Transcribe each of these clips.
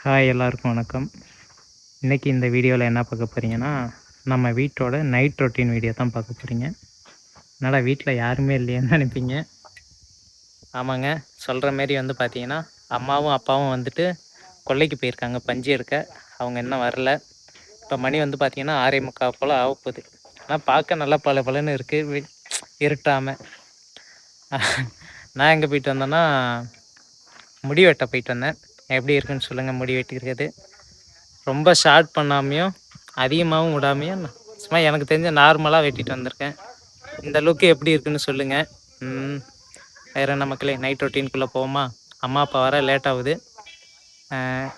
Hi எல்லாருக்கும் வணக்கம். இன்றைக்கி இந்த வீடியோவில் என்ன பார்க்க போகிறீங்கன்னா, நம்ம வீட்டோட நைட் ரொட்டீன் வீடியோ தான் பார்க்க போகிறீங்க. என்னடா வீட்டில் யாருமே இல்லையேன்னு நினைப்பீங்க. ஆமாங்க, சொல்கிற மாரி வந்து பார்த்தீங்கன்னா, அம்மாவும் அப்பாவும் வந்துட்டு கொல்லைக்கு போயிருக்காங்க பஞ்சு எடுக்க. அவங்க இன்னும் வரல. இப்போ மணி வந்து பார்த்தீங்கன்னா 6:45 போல் ஆகப்போகுது. ஆனால் பார்க்க நல்லா பளபளன்னு இருக்குது, இருட்டாமல். நான் எங்கே போயிட்டு வந்தேன்னா, முடி வெட்ட போயிட்டு வந்தேன். எப்படி இருக்குன்னு சொல்லுங்கள் முடி வெட்டிக்கிறது. ரொம்ப ஷார்ட் பண்ணாமையும் அதிகமாகவும் விடாமையும் சும்மா எனக்கு தெரிஞ்ச நார்மலாக வெட்டிட்டு வந்திருக்கேன். இந்த லுக்கு எப்படி இருக்குன்னு சொல்லுங்கள். வேறு என்ன மக்களே, நைட் ரொட்டீனுக்குள்ளே போவோமா? அம்மா அப்பா வர லேட் ஆகுது.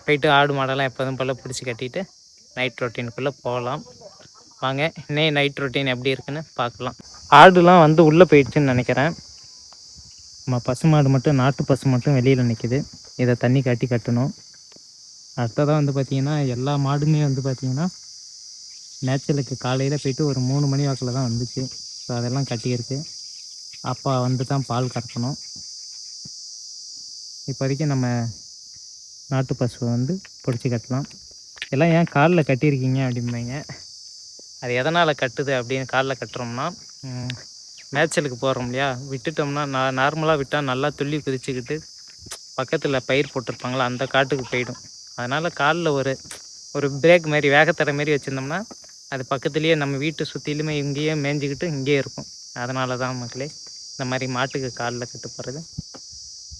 போயிட்டு ஆடு மாடெல்லாம் எப்போதும் போல் பிடிச்சி கட்டிட்டு நைட் ரொட்டீனுக்குள்ளே போகலாம். வாங்க, இன்னும் நைட் ரொட்டீன் எப்படி இருக்குன்னு பார்க்கலாம். ஆடுலாம் வந்து உள்ளே போயிடுச்சுன்னு நினைக்கிறேன். நம்ம பசு மாடு மட்டும், நாட்டு பசு மட்டும் வெளியில் நிற்கிது. இதை தண்ணி காட்டி கட்டணும். அடுத்ததாக வந்து பார்த்திங்கன்னா எல்லா மாடுமே வந்து பார்த்திங்கன்னா மேய்ச்சலுக்கு காலையில் போயிட்டு ஒரு 3 மணி வாக்கில் தான் வந்துச்சு. ஸோ அதெல்லாம் கட்டியிருக்கு. அப்பா வந்து தான் பால் கறக்கணும். இப்போதைக்கு நம்ம நாட்டு பசுவை வந்து பிடிச்சி கட்டலாம். எல்லாம் ஏன் காலில் கட்டியிருக்கீங்க அப்படிம்பாங்க. அது எதனால் கட்டுது அப்படின்னு காலில் கட்டுறோம்னா, மேய்ச்சலுக்கு போடுறோம் இல்லையா, விட்டுட்டோம்னா நார்மலாக விட்டால் நல்லா துள்ளி குதிச்சுக்கிட்டு பக்கத்தில் பயிர் போட்டிருப்பாங்களா அந்த காட்டுக்கு போயிடும். அதனால் காலில் ஒரு பிரேக் மாதிரி வேகத்தடை மாரி வச்சுருந்தோம்னா அது பக்கத்துலேயே நம்ம வீட்டு சுற்றிலுமே இங்கேயே மேய்ஞ்சிக்கிட்டு இங்கேயே இருக்கும். அதனால தான் மக்களே இந்த மாதிரி மாட்டுக்கு காலில் கட்டு போகிறது.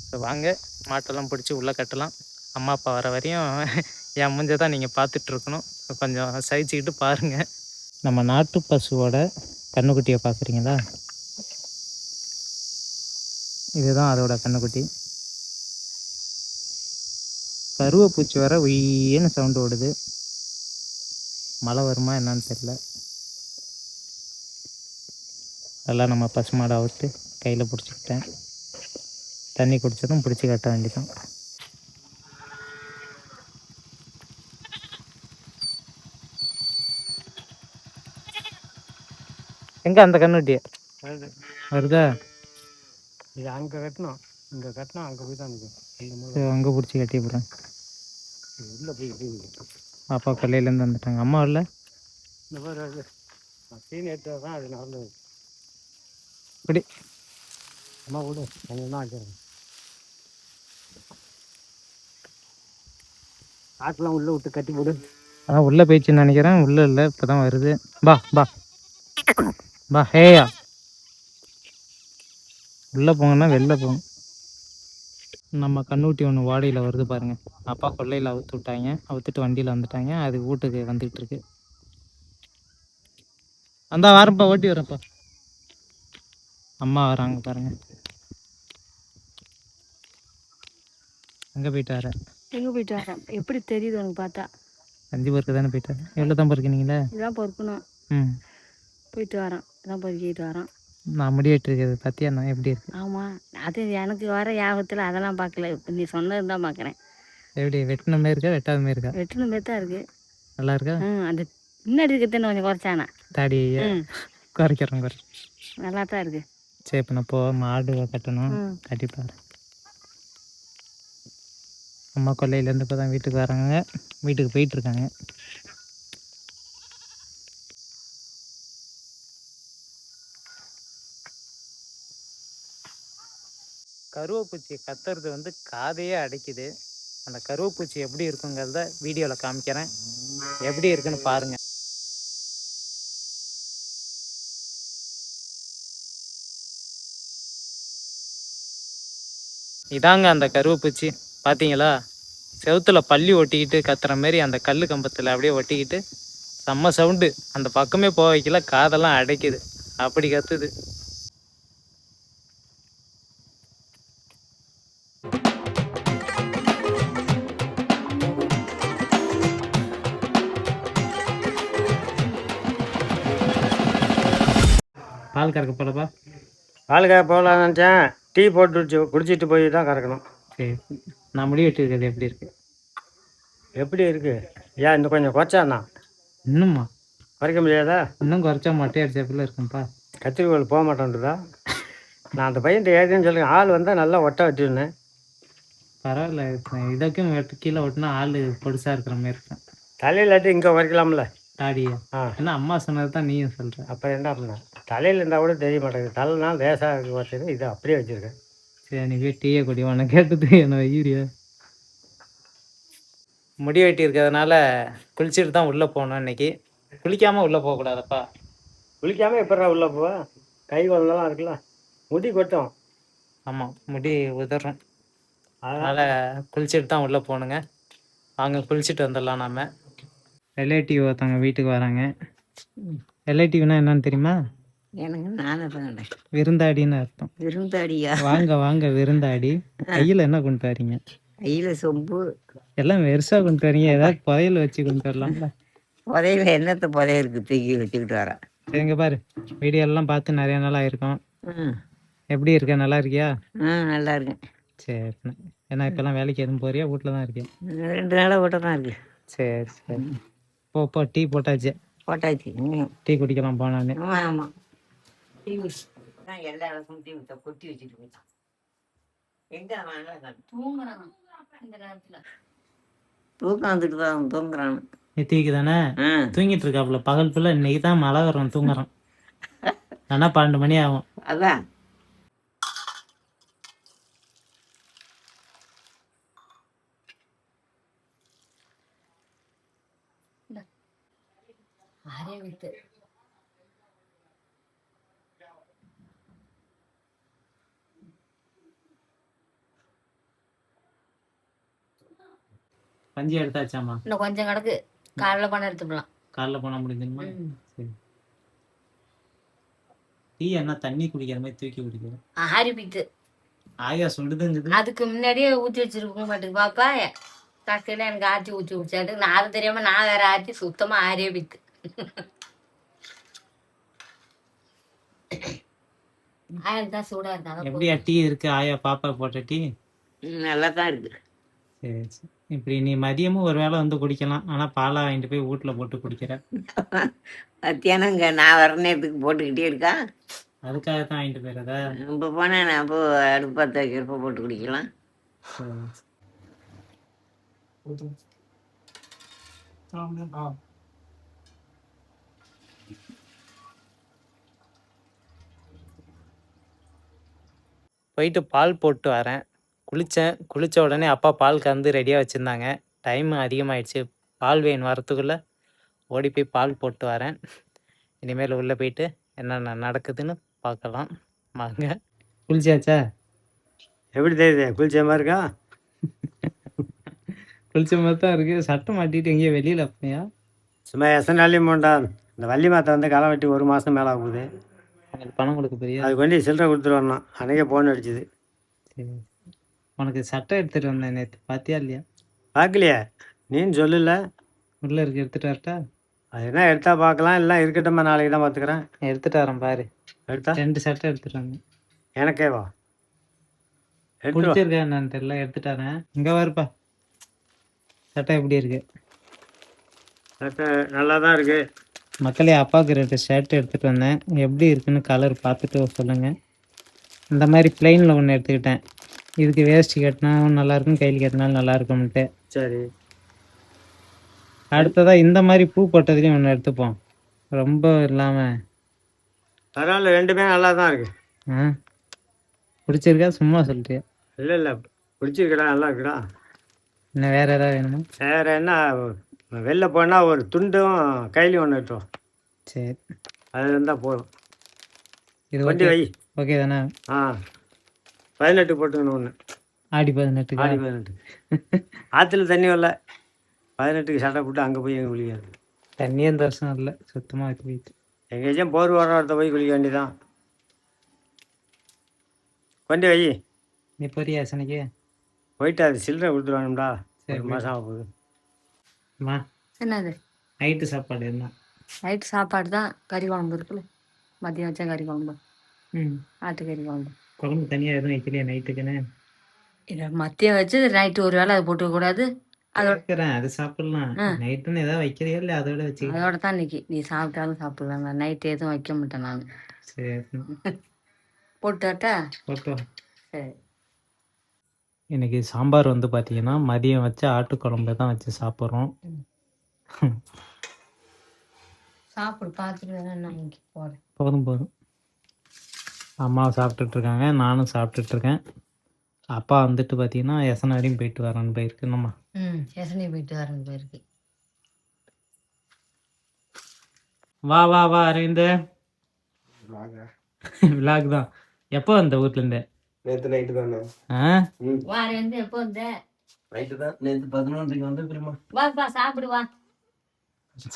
ஸோ வாங்க, மாட்டெல்லாம் பிடிச்சி உள்ளே கட்டலாம். அம்மா அப்பா வர வரையும் என் மூஞ்சை தான் நீங்கள் பார்த்துட்ருக்கணும். கொஞ்சம் சகிச்சுக்கிட்டு பாருங்கள். நம்ம நாட்டு பசுவோட கன்றுக்குட்டியை பார்க்குறீங்களா? இதுதான் அதோட கன்றுக்குட்டி. கருவை பூச்சி வர உயின்னு சவுண்டு ஓடுது. மழை வருமா என்னன்னு தெரில. நல்லா நம்ம பசு மாடை அவுத்து கையில் பிடிச்சிக்கிட்டேன். தண்ணி குடித்ததும் பிடிச்சி கட்ட வேண்டியதான். எங்கே அந்த கண்ணுட்டி வருதா? இது அங்கே கட்டணும், இங்கே கட்டினா அங்கே போய் தான் இருக்கும். அங்கே பிடிச்சி கட்டி போடுறேன். உள்ளே போய் அப்பா கொல்லையிலேருந்து வந்துட்டாங்க. அம்மா இல்லை, இந்த மாதிரி சீன் எடுத்தால் தான் அது நல்லது. இப்படி அம்மா கூட அங்கே தான் வச்சுருக்கேன். ஆட்டெலாம் உள்ளே விட்டு கட்டி போடு. அதான் உள்ளே போயிடுச்சுன்னு நினைக்கிறேன். உள்ளே இல்லை, இப்போ தான் வருது. பா பா பா ஹேயா, உள்ளே போங்கன்னா வெளில போகணும். நம்ம கண்ணுக்குட்டி ஒன்று வாடையில் வருது பாருங்கள். அப்பா கொல்லையில் அவுத்து விட்டாங்க. அவுத்துட்டு வண்டியில் வந்துட்டாங்க. அது வீட்டுக்கு வந்துகிட்டு இருக்கு. அந்த வாரப்பா ஓட்டி வரப்பா. அம்மா வராங்க பாருங்கள். எங்கே போயிட்டு வர? எங்கே போயிட்டு வரேன்? எப்படி தெரியுது உனக்கு பார்த்தா? அஞ்சு பேருக்கு தானே போயிட்டு வரேன். எவ்வளோ தான் பொறுக்கினீங்களே? இதான் பொறுக்கணும். போயிட்டு வரேன், இதான் பொறுக்கிட்டு வரேன். நான் முடிவிட்டு இருக்கிறது பார்த்தியா நான் எப்படி இருக்கு? ஆமாம், அது எனக்கு வர யாபத்தில் அதெல்லாம் பார்க்கல. இப்போ நீ சொன்னது தான் பார்க்குறேன். எப்படி வெட்டின மாரி இருக்கா வெட்டாத மாரி இருக்கா? வெட்டின மாரி தான் இருக்குது. நல்லா இருக்கா? அந்த முன்னாடி இருக்கிறது கொஞ்சம் குறைச்சானா தாடி குறைக்கிறோம் நல்லா தான் இருக்குது. சரி, இப்போ நான் மாடு கட்டணும். கட்டிப்பாரு. அம்மா கொல்லையிலேருந்து இப்போ தான் வீட்டுக்கு வராங்க. வீட்டுக்கு போயிட்டுருக்காங்க. கருவேப்பூச்சி கத்துறது வந்து காதையே அடைக்குது. அந்த கருவேப்பூச்சி எப்படி இருக்குங்கிறத வீடியோவில் காமிக்கிறேன். எப்படி இருக்குன்னு பாருங்கள். இதாங்க அந்த கருவேப்பூச்சி. பார்த்தீங்களா? செவுத்துல பள்ளி ஒட்டிக்கிட்டு கத்துற மாதிரி அந்த கல் கம்பத்தில் அப்படியே ஒட்டிக்கிட்டு செம்ம சவுண்டு. அந்த பக்கமே போக வைக்கல, காதெல்லாம் அடைக்குது. அப்படி கத்துது. பால் கறக்க போலப்பா? பால் கறக்க போகலான்னு நினச்சேன். டீ போட்டு குடிச்சிட்டு போய் தான் கறக்கணும். சரி, நான் முடி வெட்டிருக்கிறது எப்படி இருக்கு? எப்படி இருக்குது? ஏன் இன்னும் கொஞ்சம் குறைச்சாண்ணா? இன்னும்மா குறைக்க முடியாதா? இன்னும் குறைச்சா மொட்டை அடிச்சப்பில் இருக்கும்ப்பா. கத்திரிக்கோள் போக மாட்டேன்றதா? நான் அந்த பையன் ஏற்கனவே சொல்லுங்கள், ஆள் வந்தால் நல்லா ஒட்ட வச்சுருந்தேன். பரவாயில்ல. இதுக்கும் கீழே ஓட்டினா ஆள் பொடுசாக இருக்கிற மாதிரி இருக்கும். தலையிலாட்டி இங்கே வரைக்கலாம்ல தாடியா? ஆ ஏன்னா அம்மா சொன்னது தான் நீயும் சொல்கிற. அப்புறம் என்ன பண்ண தலையில் இருந்தால் கூட தெரிய மாட்டேங்குது. தலைனா லேசாக வச்சுருக்கேன், இது அப்படியே வச்சுருக்கேன். சரி, நீ போய் டீயை குடி. உன்னை கேட்டது என்ன வையூரியா? முடி வெட்டி இருக்கிறதுனால குளிச்சுட்டு தான் உள்ளே போகணும் இன்னைக்கு. குளிக்காமல் உள்ளே போகக்கூடாதப்பா. குளிக்காமல் எப்படா உள்ளே போவேன்? கை குழந்தெல்லாம் இருக்குல்ல, முடி கொட்டும். ஆமாம், முடி உதறும். அதனால் அதனால் குளிச்சுட்டு தான் உள்ளே போகணுங்க. வாங்க குளிச்சுட்டு வந்துடலாம். நம்ம ரிலேட்டிவ் ஒருத்தவங்க வீட்டுக்கு வராங்க. ரிலேட்டிவ்னா என்னன்னு தெரியுமா? எனக்கு நானே தானே விருந்தாடின்னு அர்த்தம். விருந்தாடியா? வாங்க வாங்க விருந்தாடி. கையில் என்ன கொண்டு வரீங்க? கையில் சொம்பு எல்லாம் வெறுசாக கொண்டு வரீங்க. ஏதாவது புதையல் வச்சு கொண்டு வரலாம்ல. புதையில என்னத்தை புதையிருக்கு தூக்கி வச்சுக்கிட்டு வரேன். சரிங்க பாரு, வீடியோ எல்லாம் பார்த்து நிறைய நாள் ஆயிருக்கும். ம் எப்படி இருக்க? நல்லா இருக்கியா? நல்லா இருக்கேன். சரி. ஏன்னா இப்போல்லாம் வேலைக்கு எதுவும் போறியா? வீட்டில் தான் இருக்கேன். 2 நாளாக வீட்டை தான் இருக்கு. சரி சரி. போ டீ போட்டாச்சு. போட்டாச்சு. டீ குடிக்கலாம் போனானே. ஆமாம் ஆமாம். டீ தான் எல்லா இடத்தும் டீ ஊற்ற கொட்டி வச்சுட்டு போயிட்டான். எங்கே அவன் தூங்குறான் இந்த நேரத்தில்? தூக்கம் வந்துட்டு தான் தூங்குறான். நெத்திக்கு தானே தூங்கிட்டு இருக்காப்புல. பகல் ஃபுல்லாக இன்னைக்கு தான் மழை வரும் தூங்குறான். ஆனால் 12 மணி ஆகும். அதான் ஆரே விட்டு பஞ்சு எடுத்தாச்சாமா? இன்னும் கொஞ்சம் கிடக்கு. காலைல பணம் எடுத்துக்கலாம். காலைல போனால் முடிஞ்சிருமா? சரி. டீ என்ன தண்ணி குடிக்கிற மாதிரி தூக்கி குடிக்கிறேன். ஆரிப்பிட்டு ஆயா சொல்லுதுங்குது. அதுக்கு முன்னாடியே ஊற்றி வச்சிருக்க மாட்டேங்குது பாப்பா. டக்குன்னு எனக்கு ஆற்றி ஊற்றி குடிச்சாட்டு நான் அது தெரியாம நான் வேற ஆற்றி சுத்தமா ஆரே பித்து. ஆயிரம் சூடா இருந்தாலும் எப்படியா டீ இருக்கு? ஆயா பாப்பா போட்ட டீ நல்லா தான் இருக்கு. சரி சரி. இப்படி நீ மதியமும் ஒரு வேளை வந்து குடிக்கலாம். ஆனால் பாலா வாங்கிட்டு போய் வீட்டில் போட்டு குடிக்கிற. மத்தியானம் இங்கே நான் வர நேரத்துக்கு போட்டுக்கிட்டே இருக்கா. அதுக்காக தான் வாங்கிட்டு போயிடுறதா? இப்போ போனேன் நான் இப்போ அடுப்பு பற்ற வைக்கிறப்ப போட்டு குடிக்கலாம். போயிட்டு பால் போட்டு வரேன். குளித்த உடனே அப்பா பால் கறந்து ரெடியாக வச்சுருந்தாங்க. டைம் அதிகமாகிடுச்சு. பால் வேன் வரத்துக்குள்ளே ஓடி போய் பால் போட்டு வரேன். இனிமேல் உள்ளே போயிட்டு என்னென்ன நடக்குதுன்னு பார்க்கலாம். வாங்க. குளிச்சாச்சா? எப்படி தெரியுது? குளிச்ச மாதிரி இருக்கா? குளிச்ச மாதிரி தான் இருக்குது. சட்டை மாட்டிட்டு எங்கேயோ வெளியில் போயா? சும்மா எசனாலையும் போண்டா. இந்த வள்ளி மாத்தை வந்து களை வெட்டி 1 மாதம் மேலே ஆகுது. உங்களுக்கு பணம் கொடுக்க போறியா? அதுக்கு வேண்டி சில்லறை கொடுத்துட்டு வரணும். அன்றைக்கே ஃபோன் அடிச்சுது. சரி. உனக்கு சட்டை எடுத்துகிட்டு வந்தேன் நேற்று. பார்த்தியா இல்லையா? பார்க்கலையே, நீன்னு சொல்லல. உள்ளே இருக்கு, எடுத்துகிட்டு வரட்டா? அது என்ன எடுத்தா பார்க்கலாம், இல்லை இருக்கட்டும்மா, நாளைக்கு தான் பார்த்துக்கிறேன். எடுத்துகிட்டு வரேன் பாரு. எடுத்தா 2 சட்டை எடுத்துகிட்டு வந்தேன். எனக்கேவா? எடுத்து பிடிச்சிருக்கா என்னன்னு தெரியல, எடுத்துகிட்டு வரேன். இங்கே வருப்பா. சட்டை எப்படி இருக்கு? சட்டை நல்லா தான் இருக்குது. மக்களே, அப்பாவுக்கு 2 ஷர்ட் எடுத்துகிட்டு வந்தேன். எப்படி இருக்குன்னு கலர் பார்த்துட்டு சொல்லுங்கள். இந்த மாதிரி பிளெயினில் ஒன்று எடுத்துக்கிட்டேன். இதுக்கு வேஸ்ட் கட்டினாலும் நல்லாயிருக்கும், கையில் கட்டினாலும் நல்லாயிருக்கும்ட்டு. சரி. அடுத்ததாக இந்த மாதிரி பூ போட்டதுலேயும் ஒன்று எடுத்துப்போம். ரொம்ப இல்லாமல். பரவாயில்ல, 2மே நல்லா தான் இருக்குது. பிடிச்சிருக்கா? சும்மா சொல்கிறியா? இல்லை இல்லை, பிடிச்சிருக்கடா, நல்லா இருக்குடா. இன்னும் வேறு ஏதாவது வேணுமா? வேறு என்ன, வெளில போனால் ஒரு துண்டும் கையிலையும் ஒன்று எடுத்தோம். சரி, அது இருந்தால் போதும். இது வண்டி வை. ஓகே தானே? 18 போட்டுக்கணும் ஒன்று. ஆடி 18. ஆடி 18. ஆற்றுல தண்ணி வரல, 18க்கு சட்டை போட்டு அங்கே போய் எங்கே குளிக்காது. தண்ணி எந்த வருஷம் இல்லை, சுத்தமாக வைக்க போயிட்டு. எங்கேயாச்சும் போர் வர இடத்த போய் குளிக்க வேண்டியதான். வண்டி வை. நீ போறியா சனிக்கு? போயிட்டு அது சில்லறை கொடுத்துருவானும்டா. 1 மாதம் ஆக போகுது. அம்மா, என்னது நைட்டு சாப்பாடு என்ன? நைட்டு சாப்பாடு தான். கறி குழம்பு இருக்குல்ல, மதியம் வச்சா கறி குழம்பு. ஆட்டுக்கறி குழம்பு. குழம்பு தனியாக எதுவும் வைக்கலையா நைட்டுக்குன்னு? இல்லை, மதியம் வச்சு நைட்டு ஒரு வேளை அதை போட்டுக்கூடாது. வைக்கிறேன், அது சாப்பிடலாம். நைட்டுன்னு ஏதாவது வைக்கிறியா இல்லை அதோட வச்சு? அதோட தான் இன்னைக்கு நீ சாப்பிட்டாலும் சாப்பிடலாம். நான் நைட்டு எதுவும் வைக்க மாட்டேன் நான். சரி, போட்டுட்டா? போட்டோம். சரி. இன்னைக்கு சாம்பார் வந்து பார்த்தீங்கன்னா, மதியம் வச்ச ஆட்டுக்குழம்பு தான் வச்சு சாப்பிட்றோம். சாப்பிடு பார்த்துட்டு வேணா நான் இங்கே போகிறேன். போதும், போதும். அம்மா சாப்பிட்டுட்ருக்காங்க. நானும் சாப்பிட்டுட்ருக்கேன். அப்பா வந்துட்டு பார்த்தீங்கன்னா, எசன வரையும் போயிட்டு வரேன்னு போயிருக்கு. என்னம்மா? எசனி போயிட்டு வரேன்னு போயிருக்கு. வா, வா, வா அரவிந்து. விலாக் தான். எப்போ வந்த ஊர்லேருந்து? நேற்று நைட்டு தானே. வா அரவிந்து, எப்போ வந்த? நைட்டு தான். நேற்று 11:30 வந்து தெரியுமா? வா சாப்பிடு வா.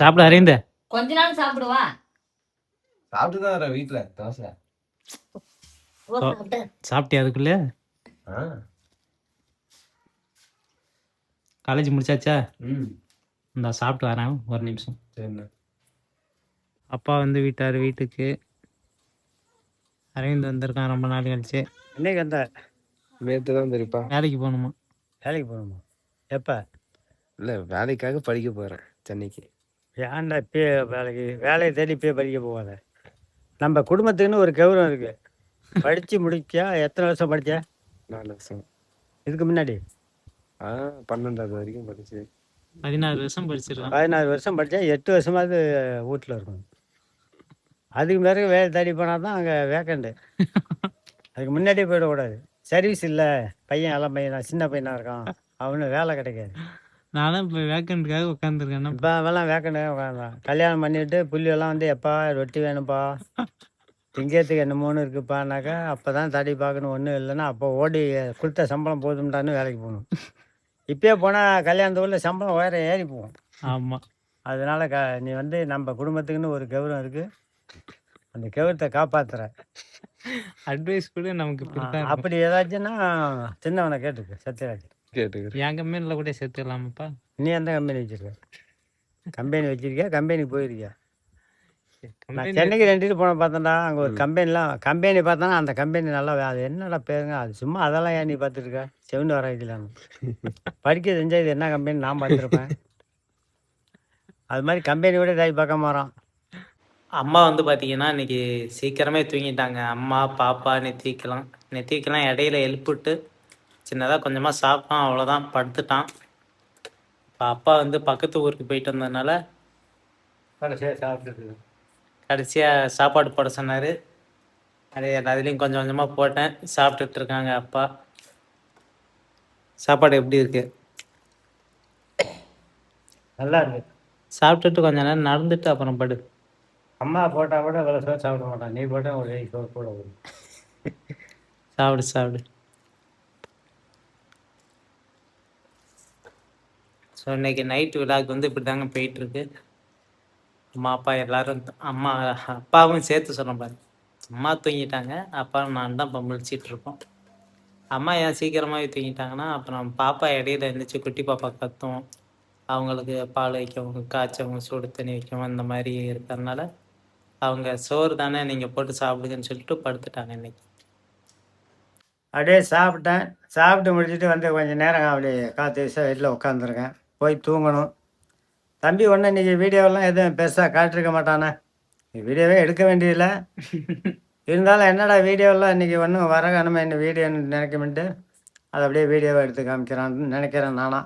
சாப்பிடு அரவிந்து. கொஞ்ச நாள் சாப்பிடு வா. சாப்பிட்டு தான் வரேன் வீட்டில் தோசை. சாப்பிட்டியா அதுக்குள்ளே? காலேஜ் முடிச்சாச்சா? இந்தா சாப்பிட்டு வரேன், ஒரு நிமிஷம். சரிண்ணா. அப்பா வந்து வீட்டுக்கு. அரவிந்த் வந்திருக்கான் ரொம்ப நாள் கழிச்சு. என்னைக்கு வந்த? நேற்று தான் தெரியுப்பா. வேலைக்கு போகணுமா? வேலைக்கு போகணுமா? எப்போ? இல்லை, வேலைக்காக படிக்க போகிறேன் சென்னைக்கு. ஏன்டா இப்பயே வேலையை தேடி இப்பயே படிக்க போகாத. நம்ம குடும்பத்துக்குன்னு ஒரு கௌரவம் இருக்கு. படித்து முடிச்சா எத்தனை வருஷம் படித்த? 4 வருஷம். இதுக்கு முன்னாடி 12வது வரைக்கும் படிச்சு 16 வருஷம் படிச்சிருக்கான். 16 வருஷம் படித்தா 8 வருஷமாவது வீட்டில் இருக்கணும். அதுக்கு பிறகு வேலை தேடி போனால் தான் அங்கே வேக்கண்டு. அதுக்கு முன்னாடியே போயிடக்கூடாது. சர்வீஸ் இல்லை, பையன் எல்லாம் பையன் சின்ன பையனாக இருக்கான், அவனு வேலை கிடைக்காது. நானும் இப்போ வேக்கண்ட்டுக்காக உட்காந்துருக்கேன். இப்போ அவெல்லாம் வேக்கண்டு உட்காந்தான். கல்யாணம் பண்ணிவிட்டு புள்ளியெல்லாம் வந்து எப்பா ரொட்டி வேணும்ப்பா, திங்கிறதுக்கு என்னமோன்னு இருக்குப்பானாக்கா அப்போ தான் தடி பார்க்கணும். ஒன்றும் இல்லைன்னா அப்போ ஓடி கொடுத்த சம்பளம் போதும்டான்னு வேலைக்கு போகணும். இப்பயே போனால் கல்யாணத்துக்குள்ள சம்பளம் உயரம் ஏறி போகும். ஆமாம். அதனால நீ வந்து நம்ம குடும்பத்துக்குன்னு ஒரு கௌரவம் இருக்குது, அந்த கௌரவத்தை காப்பாற்றுற. அட்வைஸ் கூட நமக்கு அப்படி ஏதாச்சுன்னா சின்னவனை கேட்டுக்கு, சத்யராஜ் கேட்டுக்கு. என் கம்பெனியில் கூட சேர்த்துக்கலாமாப்பா? நீ எந்த கம்பெனி வச்சிருக்க? கம்பெனி வச்சிருக்கியா? கம்பெனிக்கு போயிருக்கியா? நான் சென்னைக்கு 2 இது போன பார்த்தேன்டா. அங்கே ஒரு கம்பெனி பார்த்தோன்னா அந்த கம்பெனி நல்லா அது என்னடா பேருங்க, அது சும்மா அதெல்லாம் ஏன் நீ பார்த்துருக்க? செவந்து வர வைக்கலான்னு படிக்க செஞ்சால் இது என்ன கம்பெனி நான் பார்த்துருப்பேன். அது மாதிரி கம்பெனியோட இதாகி பார்க்க போகிறோம். அம்மா வந்து பார்த்தீங்கன்னா இன்றைக்கி சீக்கிரமே தூங்கிட்டாங்க. அம்மா பாப்பா நெத்திக்கெல்லாம் இடையில எழுப்பிட்டு சின்னதாக கொஞ்சமாக சாப்பிட்டான், அவ்வளோதான், படுத்துட்டான். இப்போ அப்பா வந்து பக்கத்து ஊருக்கு போயிட்டு வந்ததுனால கடைசியாக சாப்பாடு போட சொன்னார். அதுலேயும் கொஞ்சம் கொஞ்சமாக போட்டேன். சாப்பிட்டுட்டு இருக்காங்க அப்பா. சாப்பாடு எப்படி இருக்கு? நல்லா இருக்கு. சாப்பிட்டுட்டு கொஞ்ச நேரம் நடந்துட்டு அப்புறம் படு. அம்மா போட்டால் கூட இவ்வளோ சோறு சாப்பிட மாட்டான், நீ போட்டால் ஒரு சோறு கூட வரும். சாப்பிடு. ஸோ இன்னைக்கு நைட்டு விழாக்கு வந்து இப்படி தாங்க போயிட்டுருக்கு. அம்மா அப்பா எல்லோரும் அப்பாவும் சேர்த்து சொன்னேன் பாரு. அம்மா தூங்கிட்டாங்க, அப்பா நான் தான் இப்போ முழிச்சிட்ருக்கோம். அம்மா ஏன் சீக்கிரமாகவே தூங்கிட்டாங்கன்னா அப்புறம் பாப்பா இடையில எழுந்திரிச்சு குட்டி பாப்பா கத்தும், அவங்களுக்கு பால் வைக்கவும் காய்ச்சவும் சூடு தண்ணி வைக்கவும் இந்த மாதிரி இருக்கிறதுனால அவங்க சோறு தானே நீங்கள் போட்டு சாப்பிடுங்கன்னு சொல்லிட்டு படுத்துட்டாங்க இன்னைக்கு. அப்படியே சாப்பிட்டு முடிச்சுட்டு வந்து கொஞ்சம் நேரம் அப்படியே காற்று வீட்டில் உட்காந்துருக்கேன். போய் தூங்கணும். தம்பி ஒன்று இன்றைக்கி வீடியோவெல்லாம் எதுவும் பெருசாக காட்டிருக்க மாட்டானே, வீடியோவே எடுக்க வேண்டியதில்லை. இருந்தாலும் என்னடா வீடியோவெல்லாம் இன்றைக்கி ஒன்றும் வர காணுமே இந்த வீடியோன்னு நினைக்கமென்ட்டு அதை அப்படியே வீடியோவை எடுத்து காமிக்கிறான்னு நினைக்கிறேன் நானா.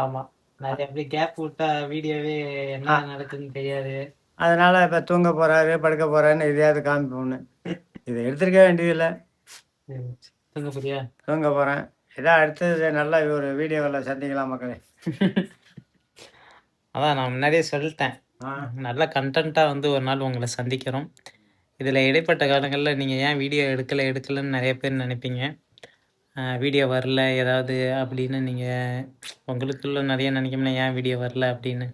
ஆமாம், நிறைய அப்படியே கேப் விட்டா வீடியோவே என்ன நடக்குதுன்னு தெரியாது. அதனால் இப்போ தூங்க போகிறாரு படுக்க போகிறாருன்னு இதையாவது காமிப்போம்னு இதை எடுத்துருக்க வேண்டியதில்லை. தூங்க போகிறேன். இதான் அடுத்தது நல்லா ஒரு வீடியோவில் சந்திக்கலாம் மக்களே. அதான் நான் முன்னாடியே சொல்லிட்டேன், நல்ல கண்டென்ட்டாக வந்து ஒரு நாள் உங்களை சந்திக்கிறோம். இதில் இடைப்பட்ட காலங்களில் நீங்கள் ஏன் வீடியோ எடுக்கலைன்னு நிறைய பேர் நினைப்பீங்க. வீடியோ வரல ஏதாவது அப்படின்னு நீங்கள் உங்களுக்குள்ள நிறைய நினைக்கணும்னா ஏன் வீடியோ வரல அப்படின்னு.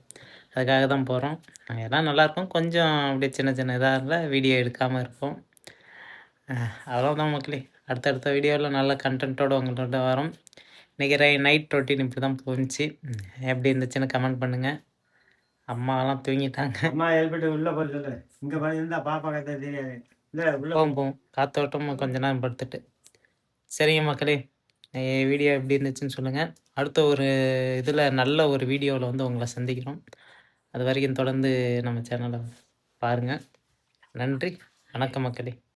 அதுக்காக தான் போகிறோம். எல்லாம் நல்லாயிருக்கும், கொஞ்சம் அப்படியே சின்ன இதாக இருந்தால் வீடியோ எடுக்காமல் இருப்போம். அவ்வளோதான் மக்களே. அடுத்தடுத்த வீடியோவில் நல்ல கண்டென்ட்டோடு உங்கள்கிட்ட வரோம். இன்றைக்கி நைட் ரொட்டீன் இப்படி தான் போச்சு. எப்படி இருந்துச்சுன்னு கமெண்ட் பண்ணுங்கள். அம்மாலாம் தூங்கிட்டாங்க. அம்மா எழுப்பிட்டு உள்ளே போகிறது இங்கே இருந்தா பாப்பா கத்த தெரியாது. போகும் காத்தோட்டமாக கொஞ்ச நேரம் படுத்துட்டு. சரிங்க மக்களே, வீடியோ எப்படி இருந்துச்சுன்னு சொல்லுங்கள். அடுத்த ஒரு இதில் நல்ல ஒரு வீடியோவில் வந்து உங்களை சந்திக்கிறோம். அது வரைக்கும் தொடர்ந்து நம்ம சேனலை பாருங்கள். நன்றி, வணக்கம் மக்களே.